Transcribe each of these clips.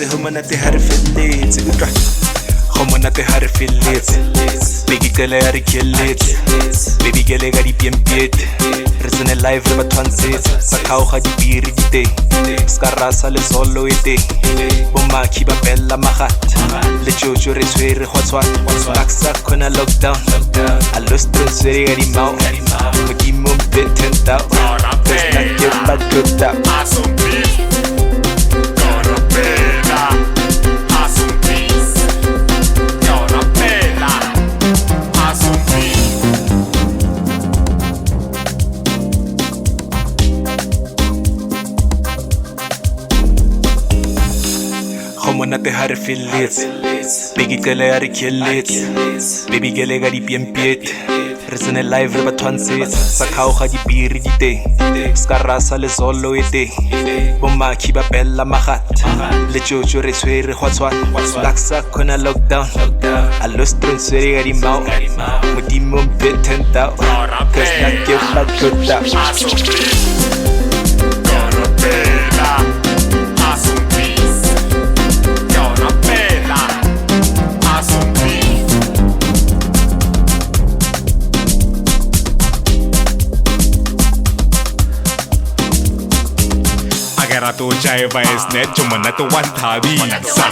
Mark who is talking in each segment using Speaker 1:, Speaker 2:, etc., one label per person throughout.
Speaker 1: Humanate harfillits, Humanate harfillits, Biggie Galari Killits, Baby Galegari Piempiet, Reason Live River Transit, Sakau Hadi Birite, Scarasa Le Solo Ete, Boma Kiba Bella Mahat, Le Jojo Reswere Hotwat, Maxa Kona Lockdown, I lost the Seri Mount, Magimum Bit 10,000, there's not get back to that. Humanate harfillits, Biggie Galari Killits, Baby Galegari Piempiet, Reason Live River Transit, Sakau Hadi Birite, Scarasa Le Solo Ete, Boma Kiba Bella Mahat, Le Jojo Reswere Hotwat, Laxa Kona Lockdown, I lost the Seri Mount, Mudimum Bit 10,000, there's not get back to that.
Speaker 2: Agarato Jaiva is net, Chumanatu one Tavisa.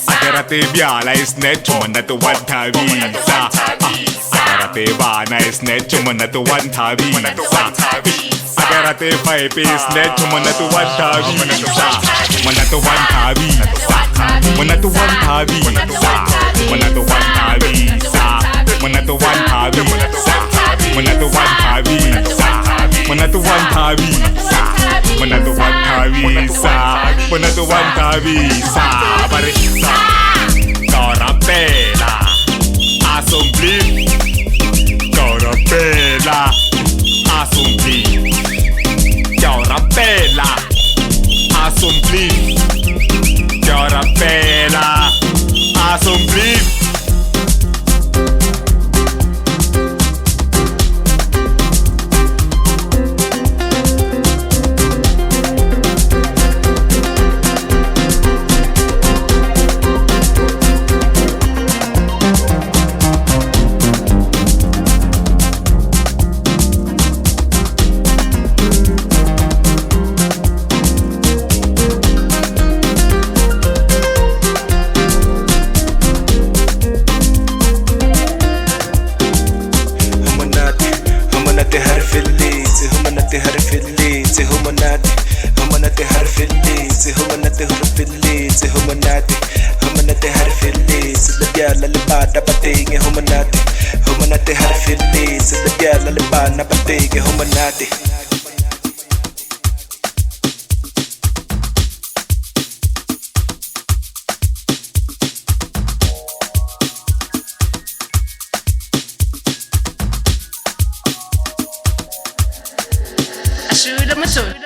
Speaker 2: Agarate Biala is net, Chumanatu one Tavisa. Agarate Vana is net, Chumanatu one Tavisa. Agarate Pipe is net, Chumanatu one Tavisa. Manatu one Tavisa. Manatu one Tavisa. Manatu one Tavisa. Manatu one Tavisa. Manatu one Tavisa. Manatu one Tavisa. Manatu one Tavisa. Manatu one Tavisa. Barisa Corapela Assumpli Corapela Assumpli Corapela Assumpli Corapela Assumpli.
Speaker 1: Humanate harfillits, the Biala Libana Patege, Humanate. I shoot, I'm a shoot.